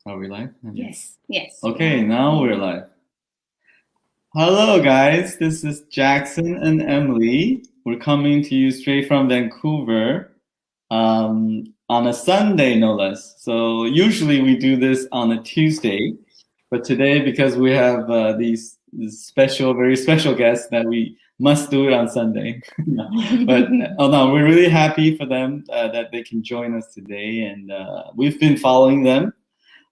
Are we live? Yes, yes. Okay, now we're live. Hello, guys. This is Jackson and Emily. We're coming to you straight from Vancouver on a Sunday, no less. So usually we do this on a Tuesday, but today, because we have these special, very special guests, that we must do it on Sunday. But oh no, we're really happy for them that they can join us today, and we've been following them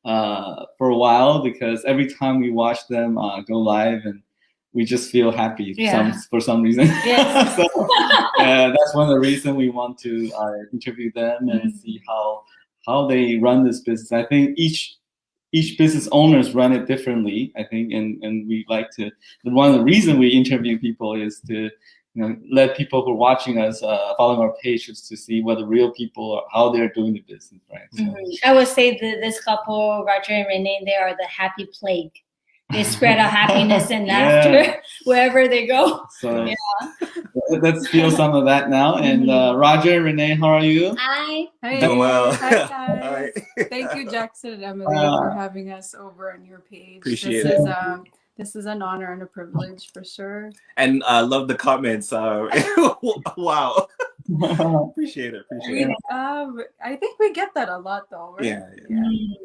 for a while because every time we watch them go live, and we just feel happy for some reason. Yes. So that's one of the reasons we want to interview them and see how they run this business. I think each business owners run it differently, I think, and we like to. One of the reasons we interview people is to let people who are watching us following our pages to see what the real people are, how they're doing the business, right? So. I would say that this couple, Roger and Renee, they are the happy plague. They spread out happiness and laughter wherever they go. So let's feel some of that now. And Roger and Renee, how are you? Hi. Hey. Doing well. Hi, guys. Thank you, Jackson and Emily, for having us over on your page. Appreciate it. This is an honor and a privilege for sure. And I love the comments. Wow. Appreciate it. I think we get that a lot, though. Right? Yeah.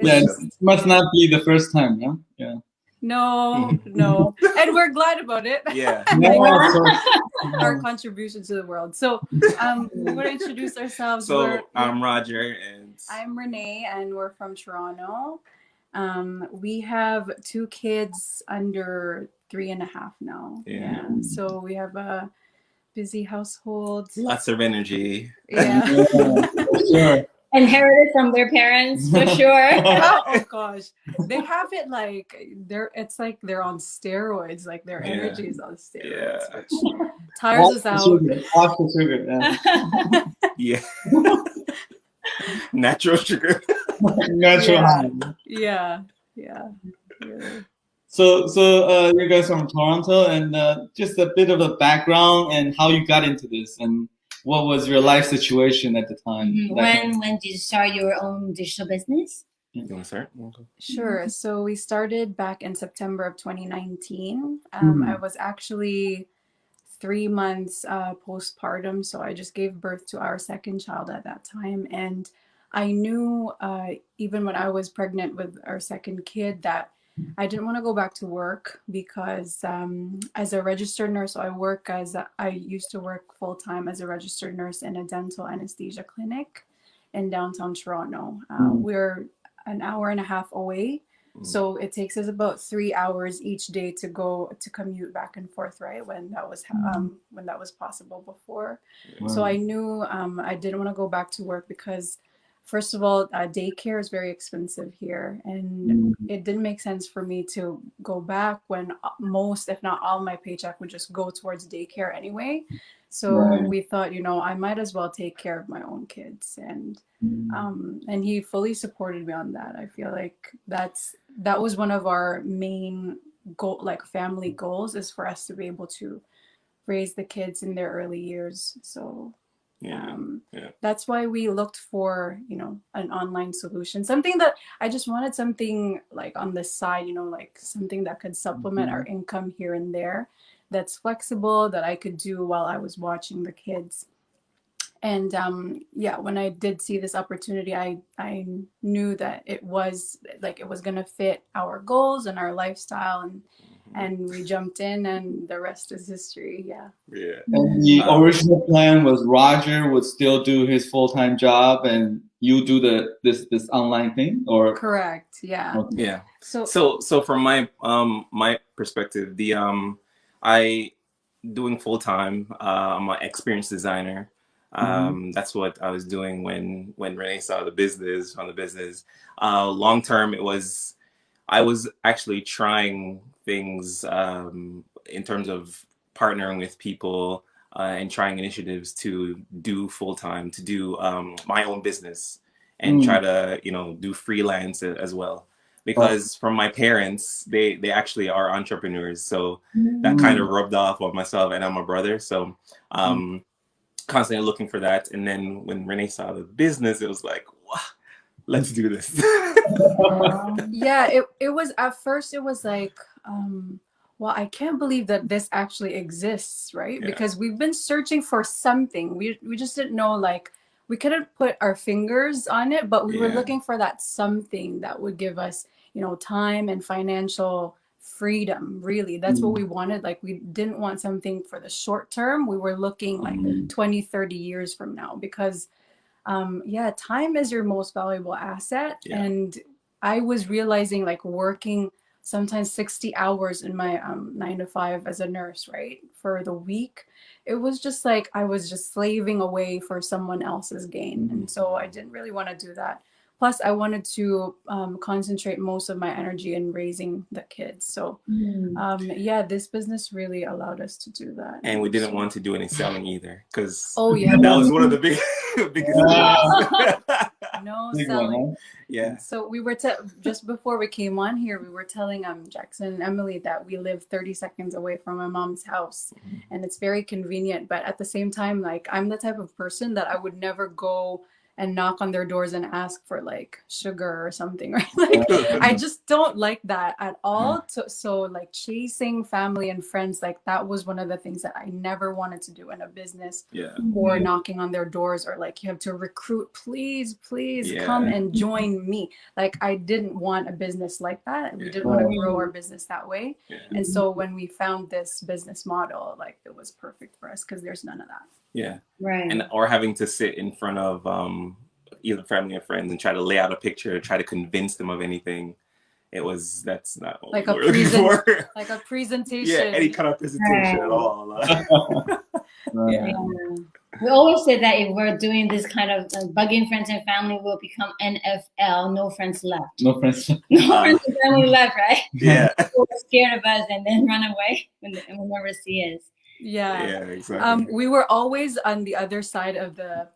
It must not be the first time, yeah? Yeah. No. And we're glad about it. Yeah. Our contribution to the world. So we want to introduce ourselves. So I'm Roger and I'm Renee, and we're from Toronto. We have 2 kids under 3.5 now. Yeah. So we have a busy household. Lots of energy. Yeah. For sure. Inherited from their parents, for sure. Oh gosh, they have it like it's like they're on steroids. Like their energy is on steroids, which tires us out. Sugar, yeah. Natural sugar. Natural. Yeah. So you guys are from Toronto, and just a bit of a background and how you got into this, and what was your life situation at the time? When did you start your own digital business? You want to start? Sure. So we started back in September of 2019. I was actually 3 months postpartum, so I just gave birth to our second child at that time, and I knew even when I was pregnant with our second kid that I didn't want to go back to work because as a registered nurse, I used to work full time as a registered nurse in a dental anesthesia clinic in downtown Toronto. We're an hour and a half away. So it takes us about 3 hours each day to commute back and forth, right? When that was possible before. Wow. So I knew I didn't want to go back to work because, first of all, daycare is very expensive here, and it didn't make sense for me to go back when most, if not all, my paycheck would just go towards daycare anyway. So we thought, I might as well take care of my own kids, and he fully supported me on that. I feel like that was one of our main family goals, is for us to be able to raise the kids in their early years. So. That's why we looked for, an online solution, something that I just wanted something like on the side, like something that could supplement our income here and there, that's flexible, that I could do while I was watching the kids. And when I did see this opportunity, I knew that it was going to fit our goals and our lifestyle, and we jumped in, and the rest is history. Yeah. And the original plan was Roger would still do his full-time job, and you do this online thing, or? Correct. Yeah. Okay. Yeah. So from my perspective, I doing full-time. I'm an experienced designer. That's what I was doing when Renee saw the business on the business. Long term, I was actually trying things in terms of partnering with people and trying initiatives to do full-time, to do my own business, and try to do freelance as well, because from my parents, they actually are entrepreneurs, so that kind of rubbed off on myself, and I'm a brother, so constantly looking for that. And then when Renee saw the business, it was like, wow, let's do this. Yeah, it was at first it was like, well, I can't believe that this actually exists, right? Yeah. Because we've been searching for something. We just didn't know, like, we couldn't put our fingers on it, but we were Yeah. looking for that something that would give us, time and financial freedom. Really, that's what we wanted. Like, we didn't want something for the short term. We were looking like 20, 30 years from now, because time is your most valuable asset. Yeah. And I was realizing, like, working sometimes 60 hours in my 9 to 5 as a nurse, right, for the week, it was just like I was just slaving away for someone else's gain. And so I didn't really want to do that. Plus, I wanted to concentrate most of my energy in raising the kids. So this business really allowed us to do that. And we didn't want to do any selling either, because Oh yeah, that was one of the biggest no Big one, selling. huh? Yeah. So we were just before we came on here, we were telling Jackson and Emily that we live 30 seconds away from my mom's house, and it's very convenient. But at the same time, like, I'm the type of person that I would never go and knock on their doors and ask for like sugar or something, right? Like, I just don't like that at all. So like, chasing family and friends, like, that was one of the things that I never wanted to do in a business. Yeah. Or knocking on their doors, or like, you have to recruit, please Yeah. come and join me. Like, I didn't want a business like that. We didn't want to grow our business that way. Yeah. And so when we found this business model, like, it was perfect for us, because there's none of that. Yeah. Right. And or having to sit in front of either family or friends and try to lay out a picture, try to convince them of anything. That's not what Like we were looking for. like a presentation. Yeah, any kind of presentation at all. Yeah. We always say that if we're doing this kind of bugging friends and family, we'll become NFL, no friends left. No friends. No friends and family left, right? Yeah. People are scared of us and then run away and will never see us. Yeah. Yeah, exactly. We were always on the other side of the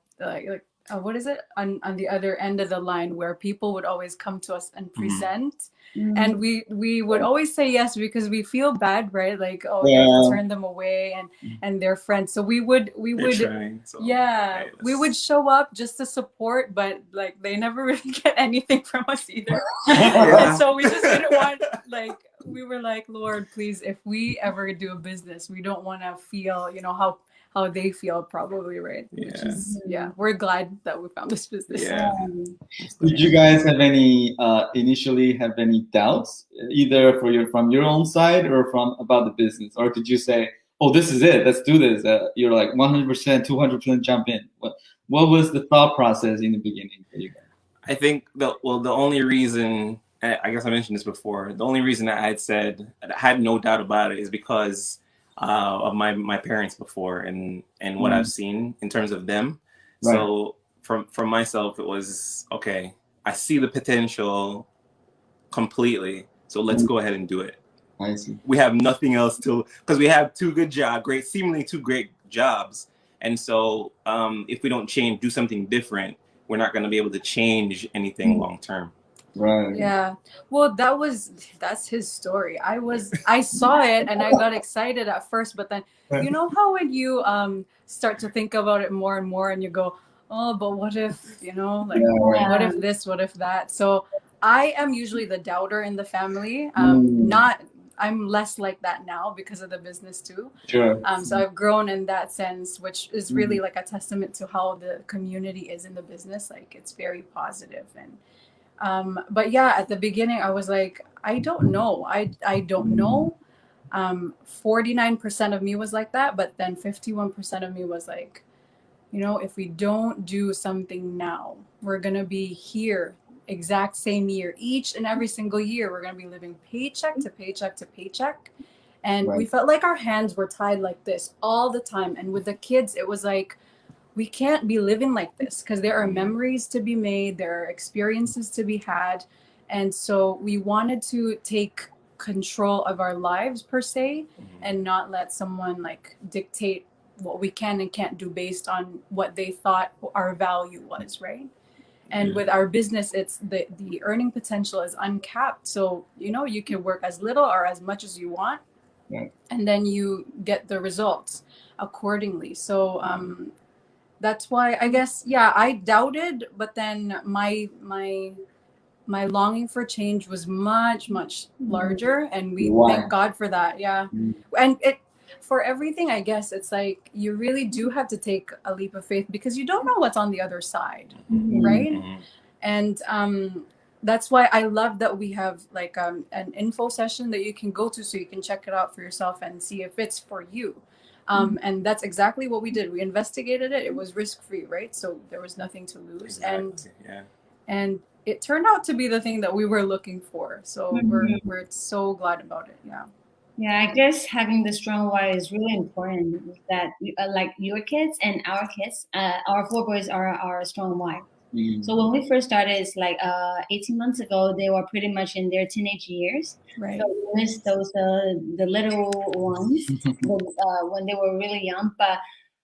what is it, on the other end of the line, where people would always come to us and present. And we would always say yes, because we feel bad, right? Like, oh, you have to turn them away, and they're friends. So we would Trying, so, hey, we would show up just to support, but like, they never really get anything from us either. Yeah. And so we just didn't want, like, we were like, Lord, please, if we ever do a business, we don't want to feel, how they feel, probably, right? Yeah. Which is, we're glad that we found this business. Yeah. Did you guys have initially have any doubts, either from your own side or from about the business, or did you say, oh, this is it, let's do this? You're like 100%, 200% jump in. What was the thought process in the beginning for you guys? I think the only reason, I guess I mentioned this before, the only reason I had said I had no doubt about it is because of my parents before and what I've seen in terms of them. Right. So from myself, it was, okay, I see the potential completely, so let's go ahead and do it. I see. We have nothing else because we have seemingly two great jobs. And so if we don't do something different, we're not going to be able to change anything long term. Right. Yeah. Well, that's his story. I saw it and I got excited at first, but then, you know how when you start to think about it more and more, and you go, oh, but what if, what if this, what if that? So I am usually the doubter in the family. I'm less like that now because of the business too. Sure. So I've grown in that sense, which is really like a testament to how the community is in the business. Like, it's very positive. And but yeah, at the beginning I was like, I don't know. I don't know. 49% of me was like that, but then 51% of me was like, if we don't do something now, we're gonna be here exact same year, each and every single year, we're gonna be living paycheck to paycheck to paycheck. And we felt like our hands were tied like this all the time. And with the kids, it was like, we can't be living like this, because there are memories to be made, there are experiences to be had. And so we wanted to take control of our lives per se, and not let someone like dictate what we can and can't do based on what they thought our value was, right? And with our business, it's the earning potential is uncapped. So, you can work as little or as much as you want, and then you get the results accordingly. So that's why I guess, yeah, I doubted, but then my longing for change was much larger, and we Why? thank God for that. Yeah. Mm. And it, for everything, I guess it's like you really do have to take a leap of faith because you don't know what's on the other side, right? Mhm. And that's why I love that we have like an info session that you can go to so you can check it out for yourself and see if it's for you. And that's exactly what we did. We investigated it. It was risk-free, right? So there was nothing to lose. Exactly. Yeah. And it turned out to be the thing that we were looking for. So we're so glad about it. Yeah. Yeah, I guess having the strong why is really important. That like your kids and our kids, our four boys are our strong why. Mm. So when we first started, it's like 18 months ago, they were pretty much in their teenage years. Right. So we missed those the little ones when they were really young. But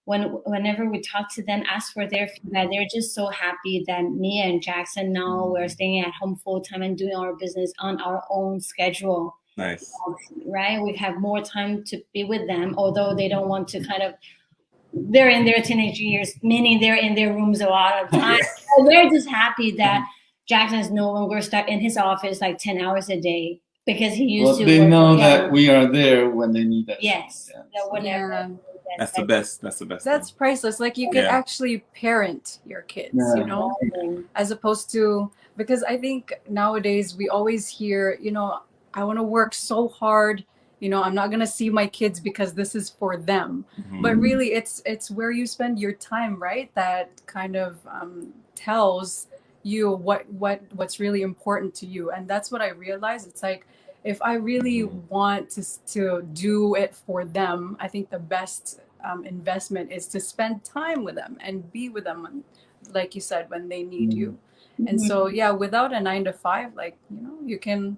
whenever we talk to them, ask for their feedback, they're just so happy that me and Jackson now we're staying at home full time and doing our business on our own schedule. Nice. Right? We have more time to be with them, although they don't want to kind of. They're in their teenage years, meaning they're in their rooms a lot of time. So they're just happy that Jackson is no longer stuck in his office like 10 hours a day because he used Well, to. they work know for that them. we are there when they need us. Yes. Yeah. That whenever. Yeah. That's the best. That's the best. That's priceless. Like you can Yeah. actually parent your kids, Yeah. you know, as opposed to, because I think nowadays we always hear, you know, I want to work so hard, you know, I'm not going to see my kids because this is for them. Mhm. But really it's where you spend your time, right? That kind of tells you what's really important to you. And that's what I realized. It's like, if I really want to do it for them, I think the best investment is to spend time with them and be with them, when, like you said, when they need you. And so, yeah, without a 9 to 5, like, you know, you can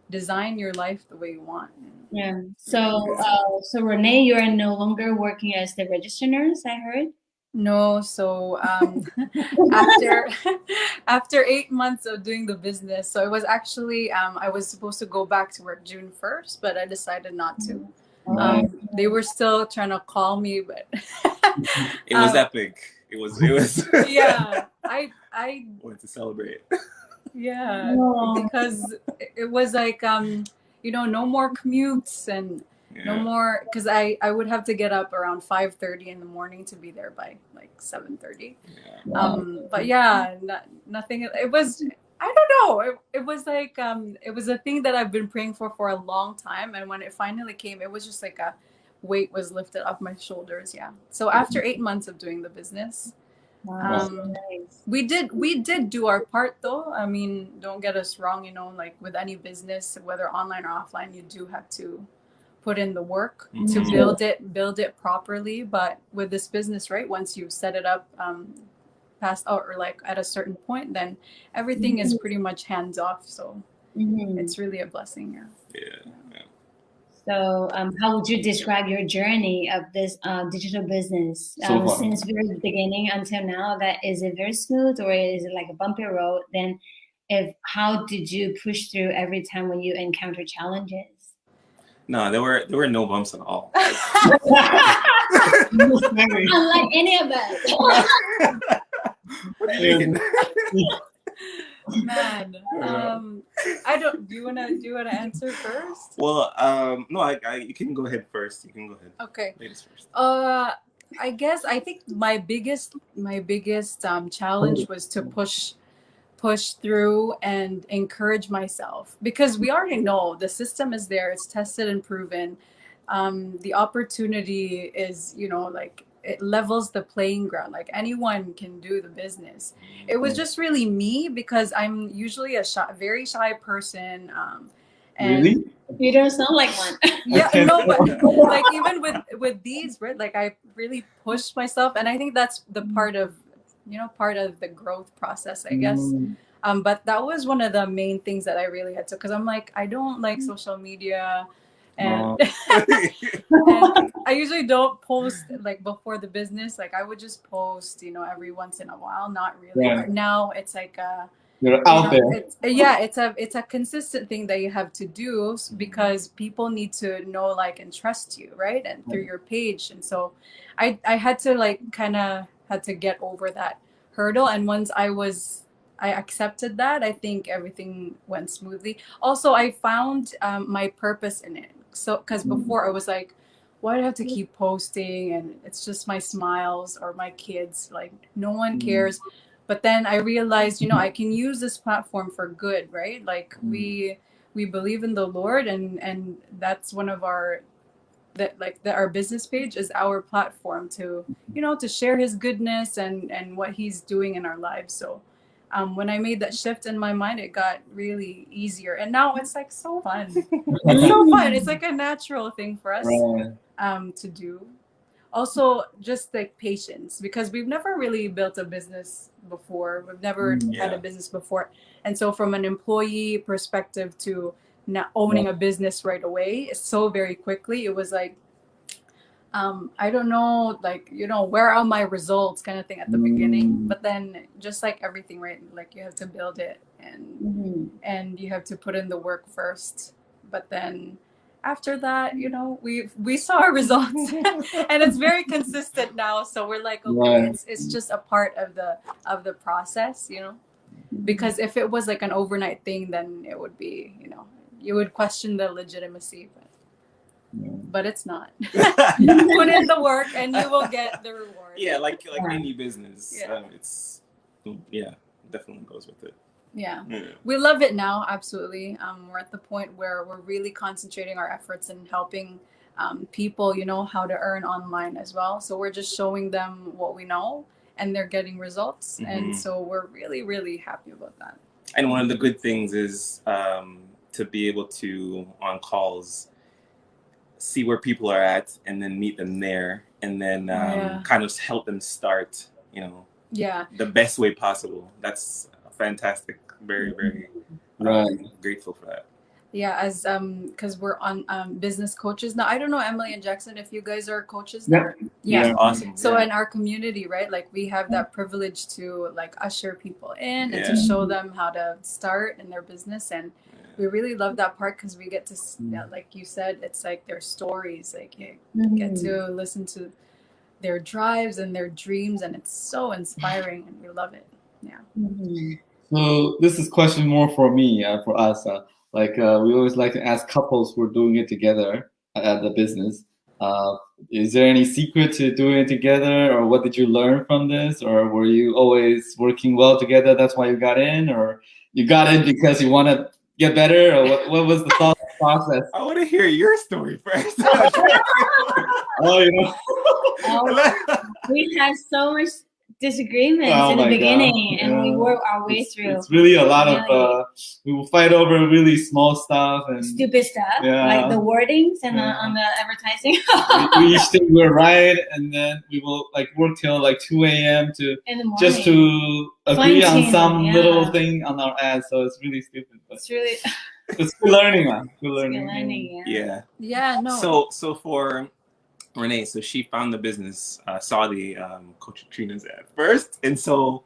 design your life the way you want. Yeah. So, so Renee, you're no longer working as the registered nurse, I heard. No, so after 8 months of doing the business, so it was actually I was supposed to go back to work June 1st, but I decided not to. They were still trying to call me, but It was epic. It was. yeah, I wanted to celebrate. yeah, because it was like you know, no more commutes and no more, because I would have to get up around 5:30 in the morning to be there by like 7:30. But yeah, nothing. It was, I don't know. It was like it was a thing that I've been praying for a long time, and when it finally came, it was just like a weight was lifted off my shoulders. Yeah. So after 8 months of doing the business, we did do our part though. I mean, don't get us wrong. You know, like with any business, whether online or offline, you do have to put in the work to build it properly. But with this business, right, once you've set it up past out or like at a certain point, then everything is pretty much hands off. So it's really a blessing. Yeah. So how would you describe your journey of this digital business since very beginning until now? That is it very smooth or is it like a bumpy road? Then how did you push through every time when you encounter challenges? No, there were no bumps at all. Unlike any of us. What are you thinking? Man, I don't. Do you wanna answer first? Well, no, you can go ahead first. You can go ahead. Okay. Ladies first. I guess I think my biggest challenge was to push through and encourage myself, because we already know the system is there, it's tested and proven. The opportunity is, you know, like it levels the playing ground, like anyone can do the business. It was just really me, because I'm usually a very shy person, and Really? You don't sound like one. yeah, no, but like even with these, right, like I really pushed myself, and I think that's the part of the growth process, I guess. But that was one of the main things that I really had to, because I'm like, I don't like social media, and, and I usually don't post like before the business. Like I would just post, you know, every once in a while, not really. Right. But now it's like You're out there. it's a consistent thing that you have to do, because people need to know, like, and trust you, right? And through your page. And so I had to like kind of had to get over that hurdle. And once I accepted that, I think everything went smoothly. Also, I found my purpose in it. So, because before I was like, why do I have to keep posting? And it's just my smiles or my kids. Like, no one cares. But then I realized, I can use this platform for good, right? Like, we believe in the Lord, and that's one of our our business page is our platform to to share his goodness and what he's doing in our lives. So when I made that shift in my mind, it got really easier, and now it's like so fun. It's so fun. It's like a natural thing for us to do. Also, just like patience, because we've never really built a business before. We've never had a business before, and so from an employee perspective to not owning a business right away, so very quickly, it was like, I don't know, like, where are my results kind of thing at the beginning. But then just like everything, right? Like you have to build it and you have to put in the work first. But then after that, we saw our results and it's very consistent now. So we're like, okay, it's just a part of the process, because if it was like an overnight thing, then it would be, you would question the legitimacy. But it's not. Put in the work and you will get the reward. Yeah, like any business. It's definitely goes with it. Yeah. We love it now, absolutely. We're at the point where we're really concentrating our efforts in helping people, how to earn online as well. So we're just showing them what we know and they're getting results. And so we're really, really happy about that. And one of the good things is to be able to, on calls, see where people are at and then meet them there and then kind of help them start, the best way possible. That's fantastic. Very, very grateful for that. Yeah, as because we're on business coaches now. I don't know, Emily and Jackson, if you guys are coaches there. Yeah, awesome. So in our community, right, like we have that privilege to like usher people in and to show them how to start in their business, and we really love that part because we get to, like you said, it's like their stories. Like you get to listen to their drives and their dreams, and it's so inspiring, and we love it. Yeah. So this is question more for me, for us. We always like to ask couples who are doing it together at the business. Is there any secret to doing it together, or what did you learn from this, or were you always working well together? That's why you got in, or you got in because you want to get better, or what was the thought process? I want to hear your story first. We had so much disagreements in the beginning, and we worked our way through. It's really a lot of we will fight over really small stuff and stupid stuff, like the wordings and on the advertising. we each think we're right, and then we will like work till like 2 a.m. just to agree on some little thing on our ads. So it's really stupid, but it's really it's good learning, man. Good learning. Yeah. No. So for Renee, so she found the business, saw the Coach Trina's ad first, and so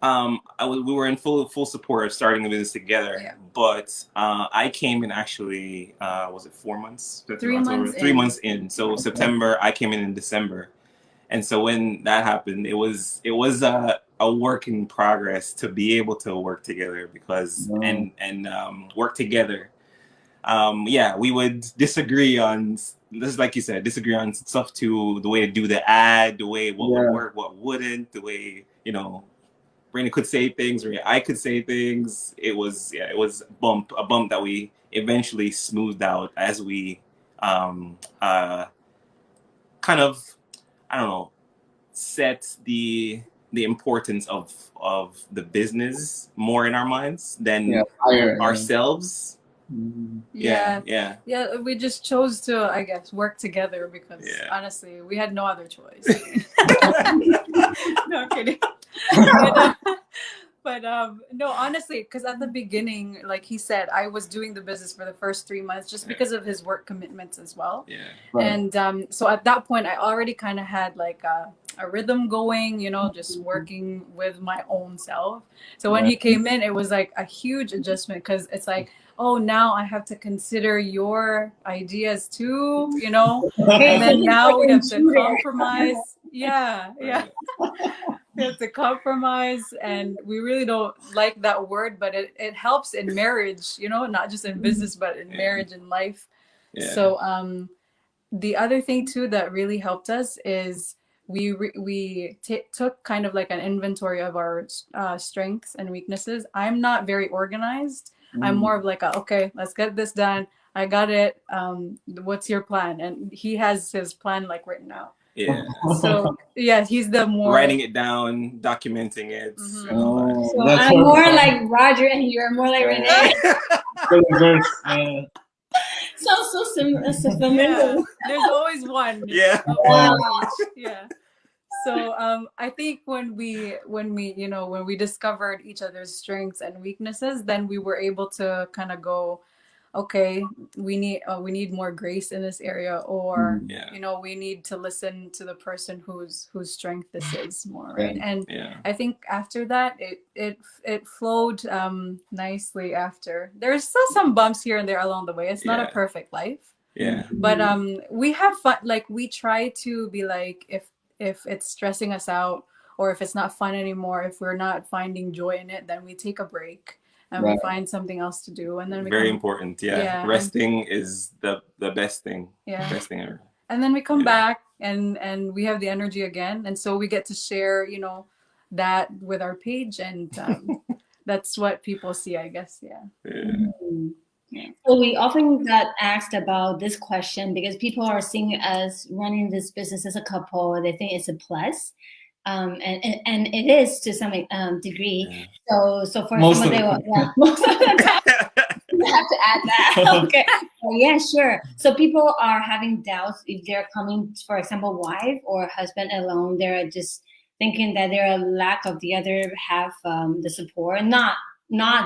we were in full support of starting the business together. Yeah. But I came in actually, was it 4 months? 3 months. 3 months in. So September, I came in December, and so when that happened, it was a work in progress to be able to work together because and work together. We would disagree on this, like you said, disagree on stuff to the way to do the ad, the way what would work, what wouldn't, the way, Raina could say things, or I could say things. It was a bump that we eventually smoothed out as we kind of, I don't know, set the importance of the business more in our minds than ourselves. Yeah. We just chose to, I guess, work together because honestly, we had no other choice. No kidding. But no, honestly, because at the beginning, like he said, I was doing the business for the first 3 months just because of his work commitments as well. Yeah. And so at that point, I already kind of had like a rhythm going, just working with my own self. So when he came in, it was like a huge adjustment because it's like, oh, now I have to consider your ideas too, and then now we have to compromise. Yeah, yeah. We have to compromise, and we really don't like that word, but it helps in marriage, not just in business, but in marriage and life. Yeah. So the other thing too that really helped us is we took kind of like an inventory of our strengths and weaknesses. I'm not very organized. I'm more of like okay, let's get this done. I got it. What's your plan? And he has his plan like written out. Yeah. So yeah, he's the more Writing it down, documenting it. Mhm. and all that. So That's I'm what- more like Roger, and you're more like Renee. Sounds so familiar. Yeah, there's always one. Yeah. One of each. Yeah. So I think when we when we discovered each other's strengths and weaknesses, then we were able to kind of go, okay, we need more grace in this area, or Yeah. we need to listen to the person whose strength this is more, right? And Yeah. I think after that it flowed nicely. After there's still some bumps here and there along the way. It's not a Yeah. perfect life. Yeah. But we have fun. Like we try to be like, if it's stressing us out, or if it's not fun anymore, if we're not finding joy in it, then we take a break and Right. we find something else to do, and then we Very come, important. Yeah. Yeah, and- Resting is the best thing. Yeah. Best thing ever. and then we come Yeah. back and we have the energy again, and so we get to share that with our page, and that's what people see, I guess. Yeah. Yeah. So we often got asked about this question because people are seeing us running this business as a couple. They think it's a plus, and it is to some degree. Yeah. So for Most someone, of they the will, most of the time. You have to add that. Okay. Yeah, sure. So people are having doubts if they're coming, for example, wife or husband alone. They're just thinking that they're a lack of the other half, the support. Not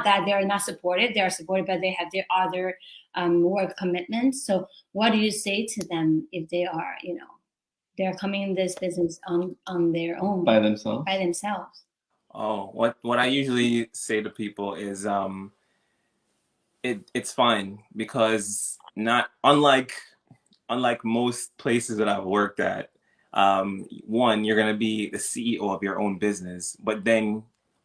that they're not supported. They are supported, but they have their other work commitments. So what do you say to them if they are, they're coming in this business on their own, by themselves. by themselves? Oh, what I usually say to people is it's fine, because not unlike most places that I've worked at, one, you're gonna be the CEO of your own business, but then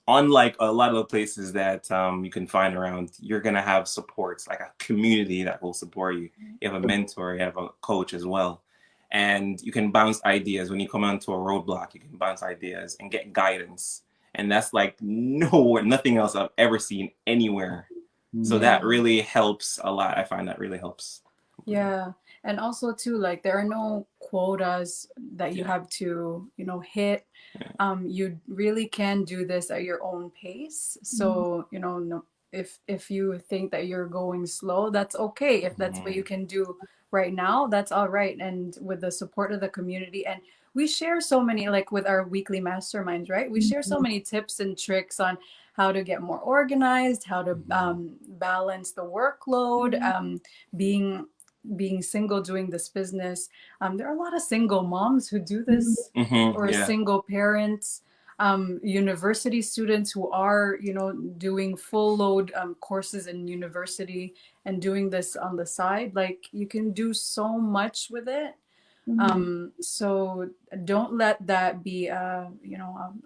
unlike a lot of the places that you can find around, you're gonna have supports, like a community that will support you. You have a mentor, you have a coach as well, and you can bounce ideas. When you come onto a roadblock, you can bounce ideas and get guidance, and that's like nothing else I've ever seen anywhere. So that really helps a lot. I find that really helps. Yeah. And also too, like there are no quotas that you have to, hit. You really can do this at your own pace. So, no, if you think that you're going slow, that's okay. If that's what you can do right now, that's all right. And with the support of the community, and we share so many, like with our weekly masterminds, right? We share so many tips and tricks on how to get more organized, how to balance the workload, being single doing this business. There are a lot of single moms who do this, or single parents, university students who are, doing full load courses in university and doing this on the side. Like you can do so much with it. So don't let that be a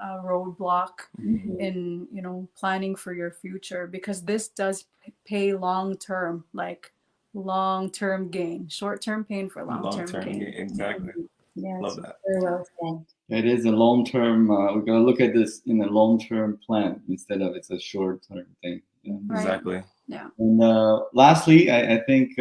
roadblock in planning for your future, because this does pay long-term, like long-term gain, short-term pain for long-term gain. Exactly. Yes, Love that. very well said. It is a long-term. We're gonna look at this in a long-term plan instead of it's a short-term thing. Right. Exactly. Yeah. And lastly, I think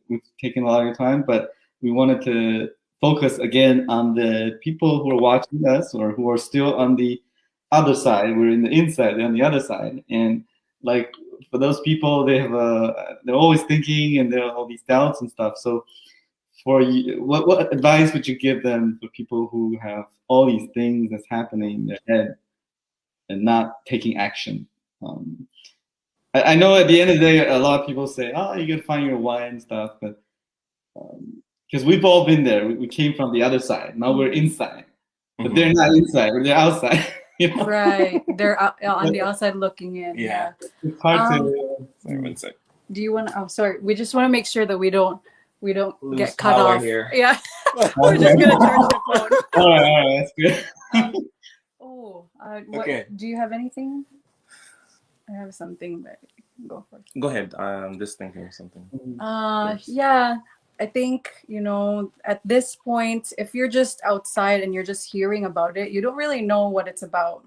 we've taken a lot of your time, but we wanted to focus again on the people who are watching us or who are still on the other side. We're in the inside, they're on the other side, and like for those people, they have they're always thinking and there are all these doubts and stuff. So for you, what advice would you give them for people who have all these things that's happening in their head and not taking action? I know at the end of the day, a lot of people say, "Oh, you gotta find your why and stuff," but because we've all been there, we came from the other side. Now we're inside, but they're not inside; they're outside. Right, they're on the outside looking in. Yeah. It's hard to. Sorry, one sec. Do you want to? Oh, sorry. We just want to make sure that we don't Lose get cut power off here. Yeah. We're just gonna charge the phone. All right, that's good. What, Okay. do you have anything? I have something, but go for it. Go ahead. I'm just thinking of something. Yeah, I think, at this point, if you're just outside and you're just hearing about it, you don't really know what it's about.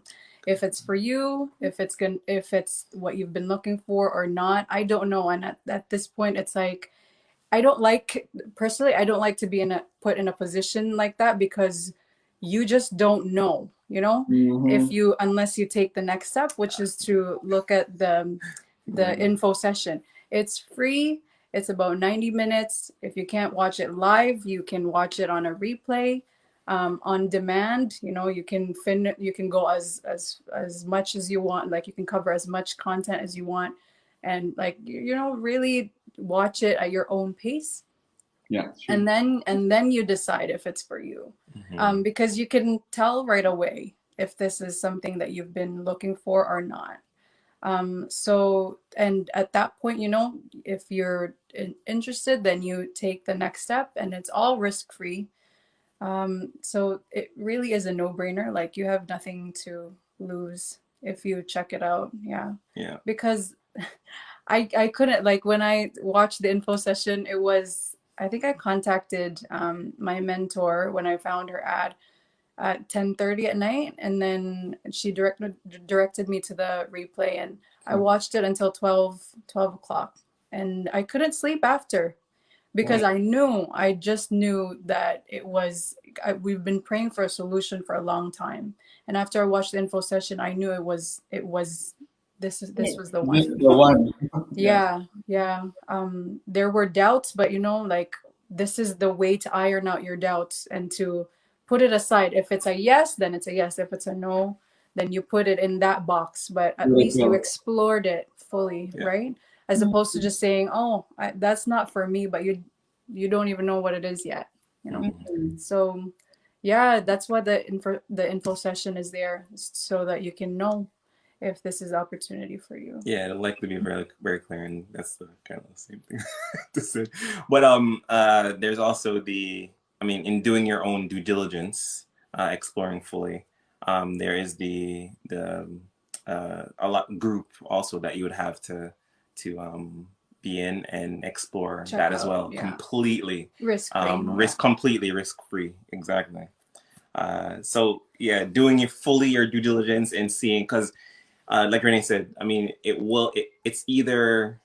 If it's for you, if it's what you've been looking for or not, I don't know. And at this point, it's like, I don't like to be put in a position like that, because you just don't know, unless you take the next step, which is to look at the info session. It's free. It's about 90 minutes. If you can't watch it live, you can watch it on a replay, on demand. You can go as much as you want. Like, you can cover as much content as you want, and really watch it at your own pace. Yeah. True. And then you decide if it's for you, because you can tell right away if this is something that you've been looking for or not. So, and at that point, if you're interested, then you take the next step, and it's all risk-free. So it really is a no-brainer. Like, you have nothing to lose if you check it out. Yeah. Because I couldn't, like, when I watched the info session, I think I contacted my mentor when I found her ad at 10:30 at night, and then she directed me to the replay, and I watched it until 12 o'clock, and I couldn't sleep after, because I just knew that we've been praying for a solution for a long time, and after I watched the info session, I knew this was the one. This is the one. Yeah. There were doubts, but this is the way to iron out your doubts and to put it aside. If it's a yes, then it's a yes. If it's a no, then you put it in that box. But at least you explored it fully, right? As opposed to just saying, "Oh, that's not for me," but you don't even know what it is yet. So, yeah, that's why the info session is there, so that you can know if this is opportunity for you. Yeah, it'll likely be very, very clear, and that's the kind of the same thing to say. But there's also in doing your own due diligence, exploring fully, there is the group also that you would have to be in and explore that as well. Yeah. Completely completely risk-free. Exactly. So yeah, doing your due diligence and seeing, because like Renee said, it's either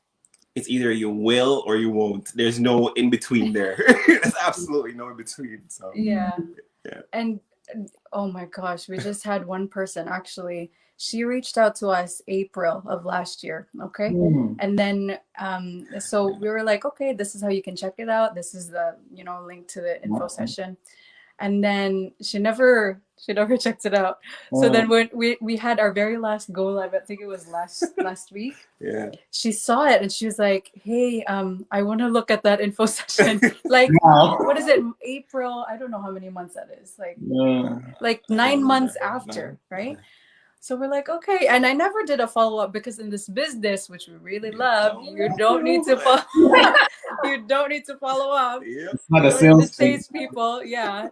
you will or you won't. There's no in between there. There's absolutely no in between. So yeah. And oh my gosh, we just had one person, actually, she reached out to us April of last year. Okay. And then so we were like, okay, this is how you can check it out. This is the link to the info session. And then she never checked it out. So then when we had our very last go live, I think it was last week. Yeah. She saw it and she was like, "Hey, I want to look at that info session." Like, what is it? April? I don't know how many months that is. Like 9 months after, right? So we're like, okay. And I never did a follow-up, because in this business, which we really love, you don't need to follow up. Yep. Not a sales sales people,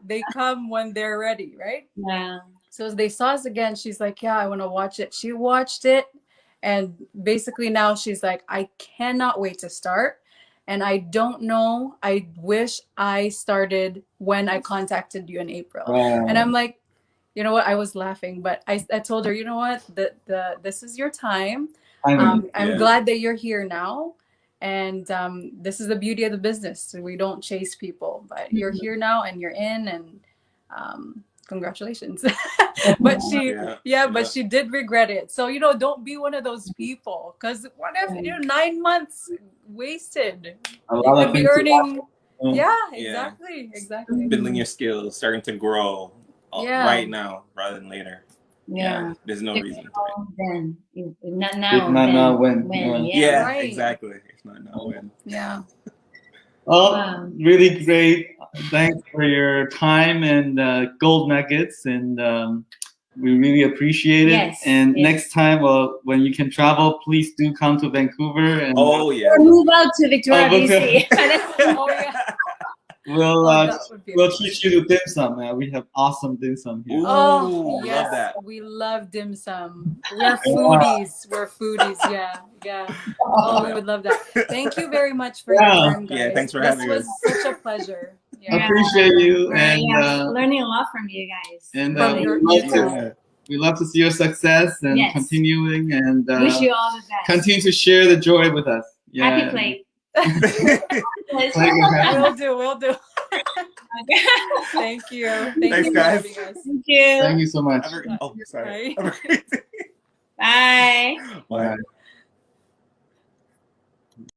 they come when they're ready, right? Yeah. So they saw us again. She's like, yeah, I want to watch it. She watched it. And basically now she's like, I cannot wait to start. And I don't know. I wish I started when I contacted you in April. And I'm like, you know what? I was laughing, but I told her, you know what? This is your time. I'm glad that you're here now. And this is the beauty of the business. So we don't chase people, but you're here now and you're in, and congratulations. But she did regret it. So, don't be one of those people, because what if 9 months wasted? You could be earning. Exactly. Building your skills, starting to grow. Right now rather than later. There's no reason to then not now. If not now, when? Right. Exactly. If not now, when? Really great. Thanks for your time and gold nuggets, and we really appreciate it. Next time, when you can travel, please do come to Vancouver and or move out to Victoria, BC. We'll we'll treat you to dim sum, man. We have awesome dim sum here. Ooh, Oh, love yes, that. we love dim sum. We're foodies. We're foodies. Yeah, yeah. Oh, we would love that. Thank you very much for your Yeah. time, guys. Yeah, thanks for this having was us. such a pleasure. Yeah. Appreciate you, and learning a lot from you guys. From your email. we love to see your success and Yes. continuing, and Wish you all the best. continue to share the joy with us. Yeah. Happy plate. We'll do. We'll do. Thank you. Thanks, you for guys. having us. Thank you. Thank you so much. Oh, sorry. Bye. Bye. Bye.